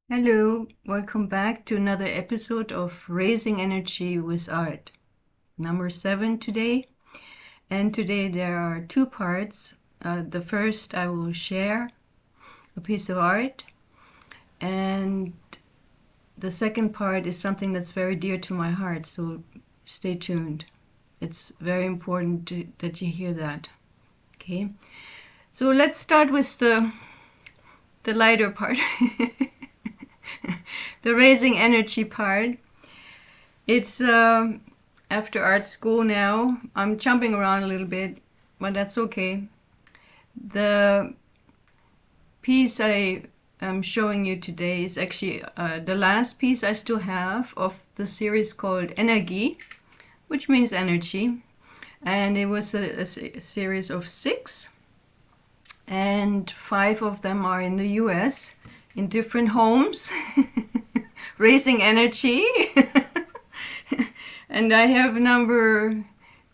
Hello, welcome back to another episode of Raising Energy with Art, number 7 today. And today there are two parts. The first, I will share a piece of art, and the second part is something that's very dear to my heart, so stay tuned. It's very important that you hear that. Okay, so let's start with the lighter part. The raising energy part. It's after art school now. I'm jumping around a little bit, but that's okay. The piece I am showing you today is actually the last piece I still have of the series called Energie, which means energy. And it was a series of 6, and 5 of them are in the US in different homes. Raising energy. And I have number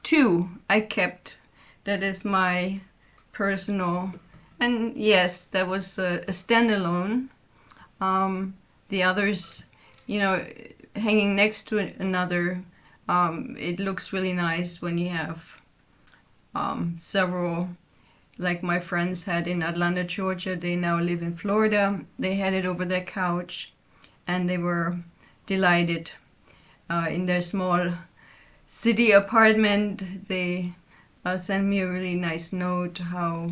2 I kept. That is my personal, and yes, that was a standalone. The others, hanging next to another. It looks really nice when you have several, like my friends had in Atlanta, Georgia. They now live in Florida. They had it over their couch, and they were delighted. In their small city apartment, they sent me a really nice note how,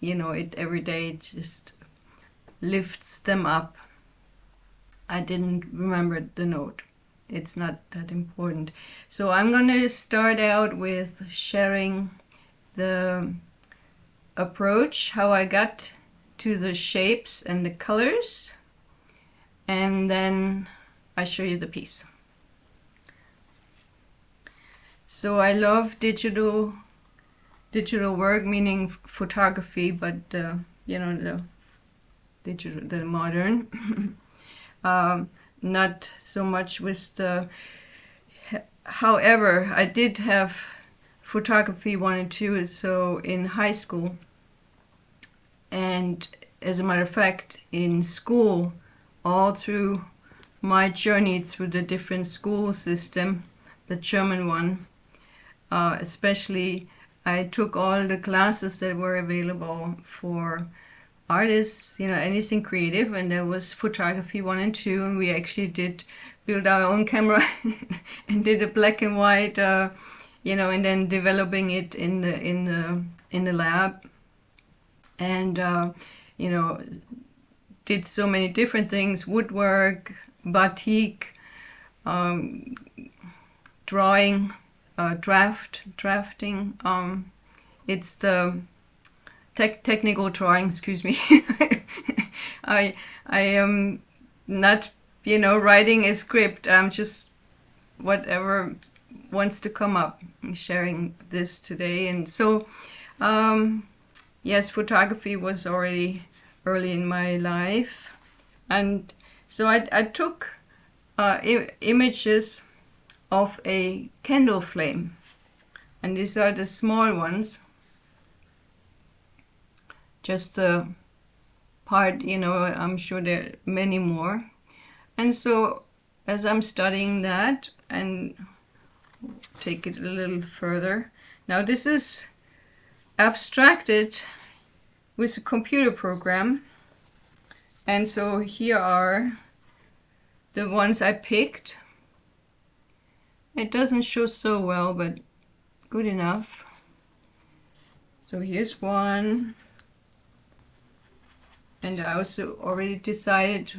it every day just lifts them up. I didn't remember the note. It's not that important. So I'm going to start out with sharing the approach, how I got to the shapes and the colors, and then I show you the piece. So I love digital work, meaning photography, but the digital, the modern. Not so much with the. However, I did have photography 1 and 2, so in high school, and as a matter of fact, in school, all through my journey through the different school system, the German one, especially, I took all the classes that were available for artists, anything creative, and there was photography 1 and 2, and we actually did build our own camera and did a black and white, and then developing it in the lab, and did so many different things: woodwork, batik, drawing, drafting. It's the technical drawing. Excuse me. I am not writing a script. I'm just whatever wants to come up. I'm sharing this today, and so yes, photography was already early in my life, and so I took images of a candle flame, and these are the small ones, just the part, I'm sure there are many more. And so as I'm studying that and take it a little further, now this is abstracted with a computer program, and so here are the ones I picked. It doesn't show so well, but good enough. So here's one, and I also already decided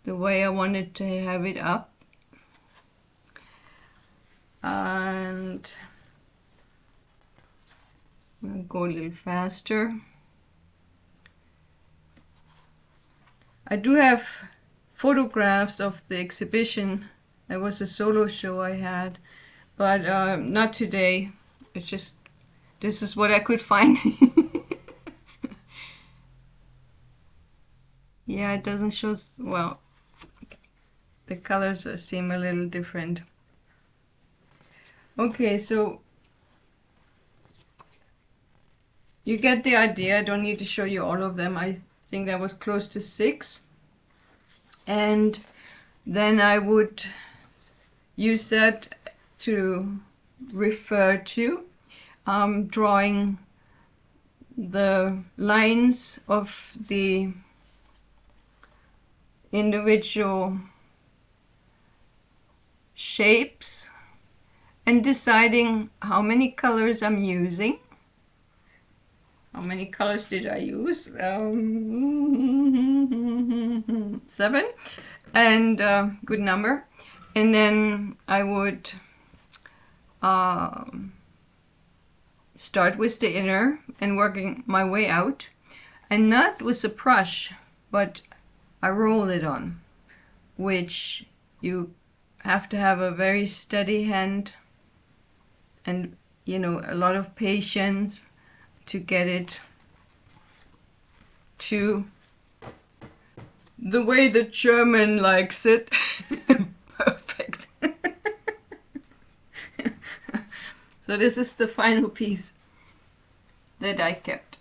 the way I wanted to have it up, and I'll go a little faster. I do have photographs of the exhibition. It was a solo show I had, but not today. It's just, this is what I could find. Yeah, it doesn't show well. The colors seem a little different. Okay, so you get the idea. I don't need to show you all of them. I think that was close to 6. And then I would use that to refer to drawing the lines of the individual shapes and deciding how many colors I'm using. How many colors did I use? 7, and good number. And then I would start with the inner and working my way out, and not with a brush, but I roll it on, which you have to have a very steady hand and, you know, a lot of patience to get it to the way the German likes it. Perfect. So this is the final piece that I kept.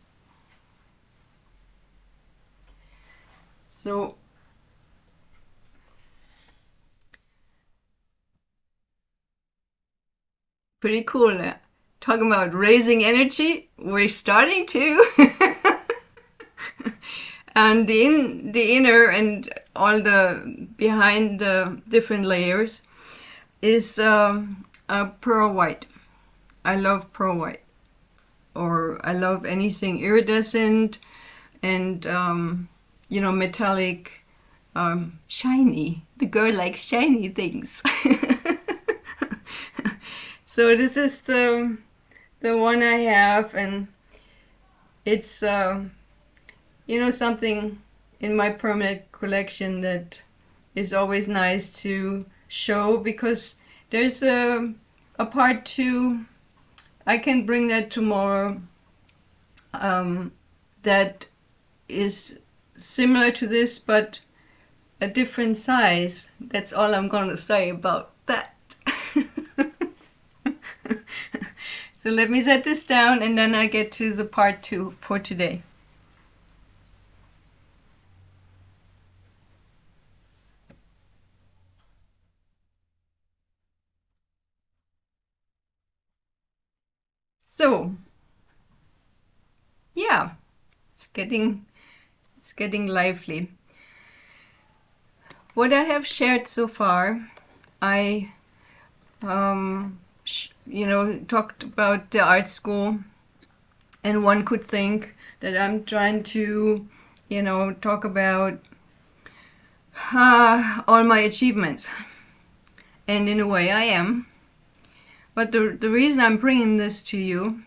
So pretty cool. Talking about raising energy, we're starting to. And the inner and all the behind the different layers is a pearl white. I love pearl white, or I love anything iridescent and you know, metallic, shiny. The girl likes shiny things. So this is the one I have, and it's you know, something in my permanent collection that is always nice to show, because there's a part 2. I can bring that tomorrow, that is similar to this but a different size. That's all I'm gonna say about that. So let me set this down and then I get to the part 2 for today. So yeah, it's getting lively. What I have shared so far, I you know, talked about the art school, and one could think that I'm trying to, you know, talk about all my achievements, and in a way I am. But the reason I'm bringing this to you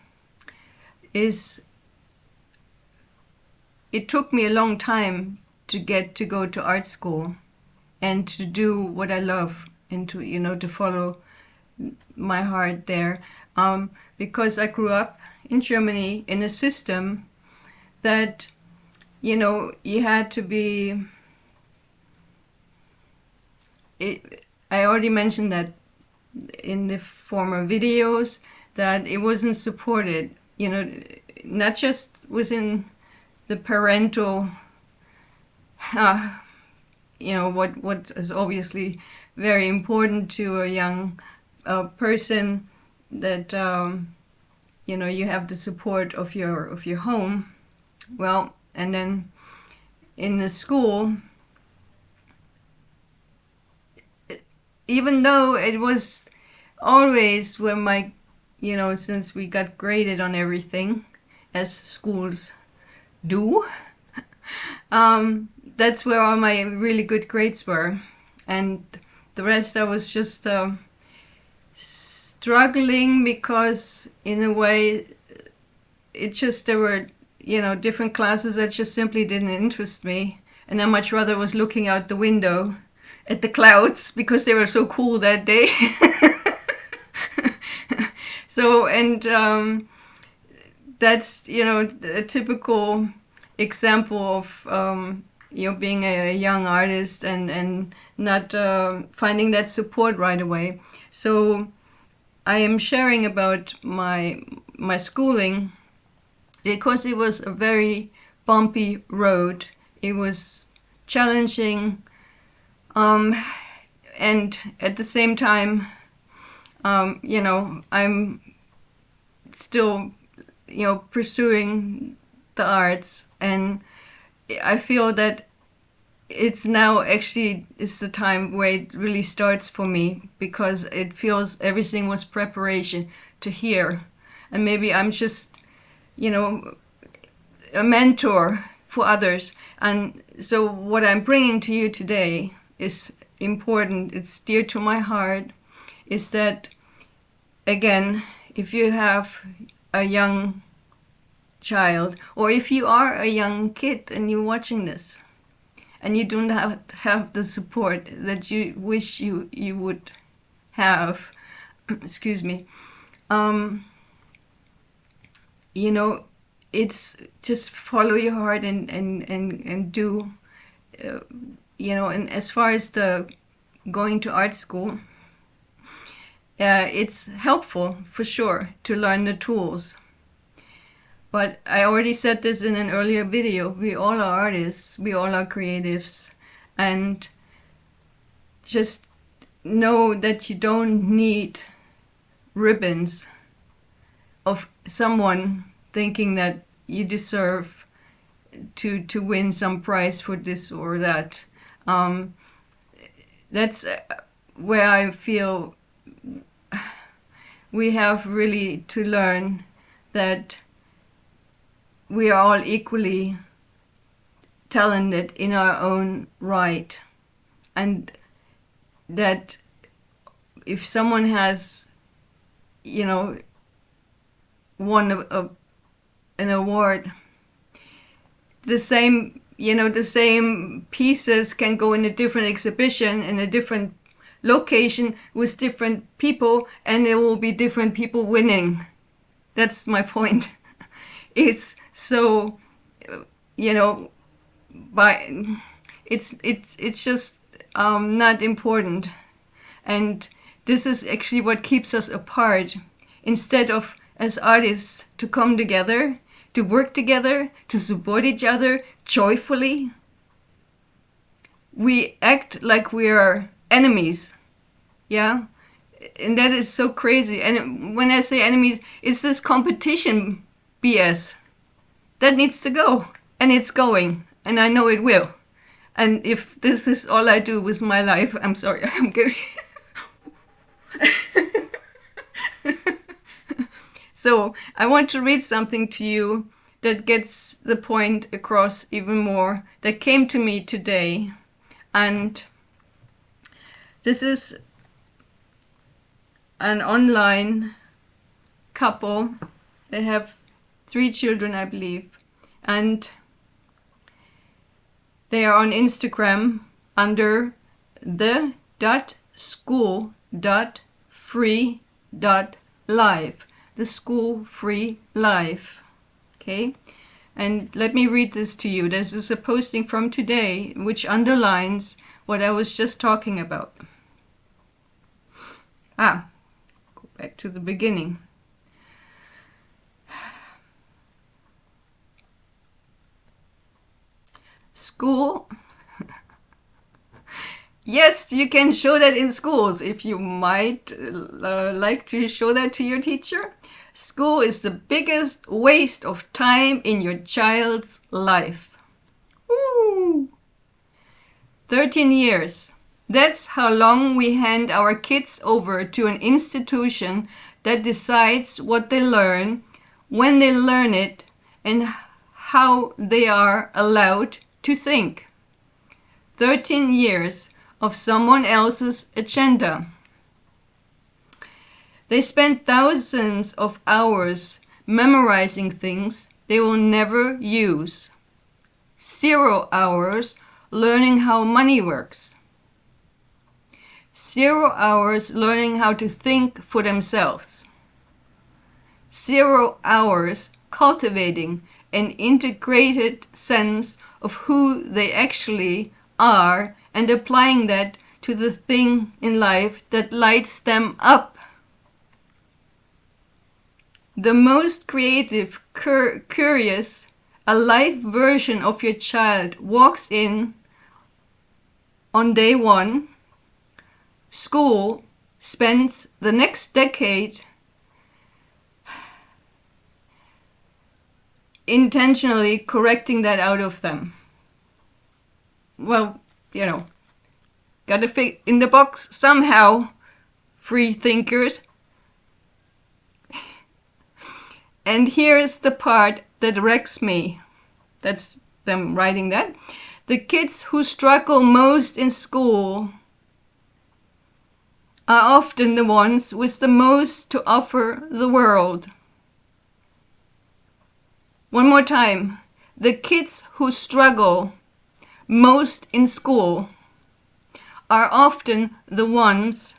is it took me a long time to get to go to art school and to do what I love, and to, you know, to follow my heart there, because I grew up in Germany in a system that, you know, you had to be, I already mentioned that in the former videos, that it wasn't supported, you know, not just within the parental, you know, what is obviously very important to a young person, that you know, you have the support of your home. Well, and then in the school, even though it was always where my, you know, since we got graded on everything, as schools do, that's where all my really good grades were, and the rest I was just struggling, because in a way it just, there were, you know, different classes that just simply didn't interest me, and I much rather was looking out the window at the clouds because they were so cool that day. So, and that's, you know, a typical example of you know, being a young artist and not finding that support right away. So I am sharing about my schooling because it was a very bumpy road. It was challenging And at the same time, I'm still, pursuing the arts, and I feel that it's now actually is the time where it really starts for me, because it feels everything was preparation to here. And maybe I'm just, a mentor for others. And so what I'm bringing to you today is important. It's dear to my heart, is that, again, if you have a young child, or if you are a young kid and you're watching this, and you don't have the support that you wish you would have, excuse me, it's just follow your heart and do, and as far as the going to art school, it's helpful for sure to learn the tools. But I already said this in an earlier video, we all are artists, we all are creatives, and just know that you don't need ribbons of someone thinking that you deserve to win some prize for this or that. That's where I feel we have really to learn that we are all equally talented in our own right, and that if someone has, won an award, the same pieces can go in a different exhibition in a different location with different people, and there will be different people winning. That's my point. It's so, it's just not important, and this is actually what keeps us apart. Instead of, as artists, to come together, to work together, to support each other joyfully, we act like we are enemies. Yeah, and that is so crazy. And when I say enemies, it's this competition BS that needs to go, and it's going, and I know it will. And if this is all I do with my life, I'm sorry, I'm getting so I want to read something to you that gets the point across even more, that came to me today. And this is an online couple. They have 3 children, I believe, and they are on Instagram under the.school.free.life. The school free life. Okay, and let me read this to you. This is a posting from today which underlines what I was just talking about. Go back to the beginning. School. Yes, you can show that in schools if you might like to show that to your teacher. School is the biggest waste of time in your child's life. Woo! 13 years. That's how long we hand our kids over to an institution that decides what they learn, when they learn it, and how they are allowed to think. 13 years of someone else's agenda. They spend thousands of hours memorizing things they will never use. 0 hours learning how money works. 0 hours learning how to think for themselves. 0 hours cultivating an integrated sense of who they actually are and applying that to the thing in life that lights them up. The most creative, curious, alive version of your child walks in on day one, school spends the next decade intentionally correcting that out of them. Well, gotta fit in the box somehow, free thinkers. And here's the part that wrecks me. That's them writing that. The kids who struggle most in school are often the ones with the most to offer the world. One more time. The kids who struggle most in school are often the ones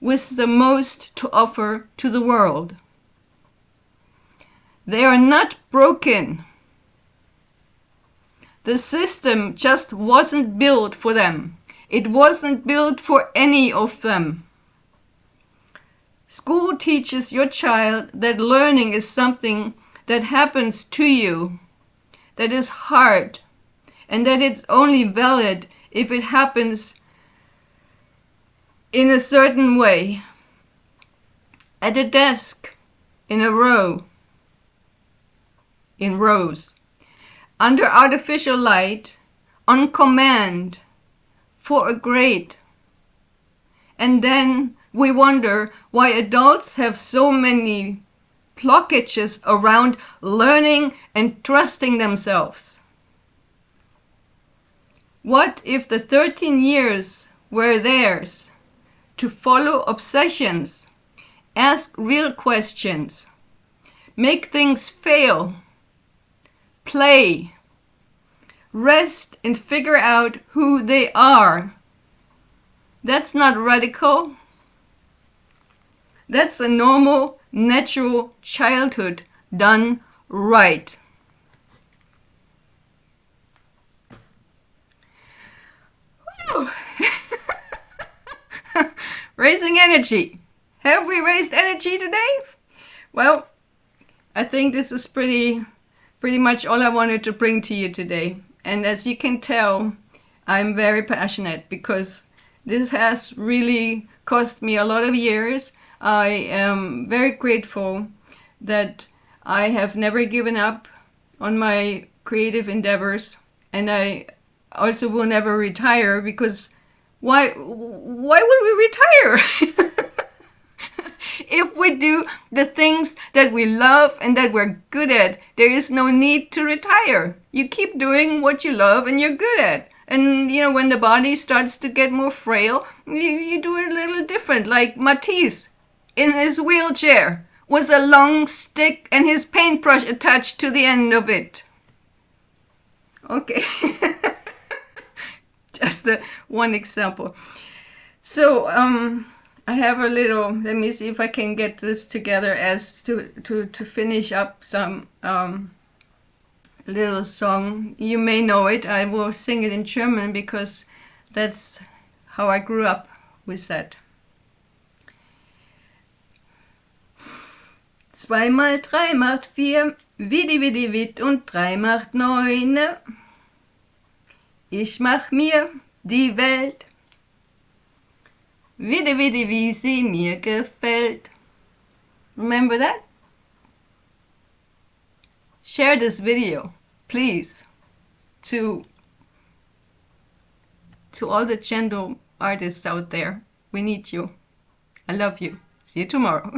with the most to offer to the world. They are not broken. The system just wasn't built for them. It wasn't built for any of them. School teaches your child that learning is something that happens to you, that is hard, and that it's only valid if it happens in a certain way. At a desk, in a row, in rows, under artificial light, on command, for a grade. And then we wonder why adults have so many blockages around learning and trusting themselves. What if the 13 years were theirs to follow obsessions, ask real questions, make things fail, play, rest and figure out who they are? That's not radical. That's a normal, natural childhood done right. Raising energy. Have we raised energy today? Well, I think this is pretty much all I wanted to bring to you today. And as you can tell, I'm very passionate because this has really cost me a lot of years. I am very grateful that I have never given up on my creative endeavors, and I also will never retire, because why would we retire? If we do the things that we love and that we're good at, there is no need to retire. You keep doing what you love and you're good at. And when the body starts to get more frail, you do it a little different, like Matisse in his wheelchair with a long stick and his paintbrush attached to the end of it. Okay. Just one example. So I have a little, let me see if I can get this together as to finish up some little song. You may know it. I will sing it in German because that's how I grew up with that. 2 mal 3 macht 4, Widi Widi Wit, und 3 macht 9. Ich mach mir die Welt, Widi Widi, wie sie mir gefällt. Remember that? Share this video, please, to all the gentle artists out there. We need you. I love you. See you tomorrow.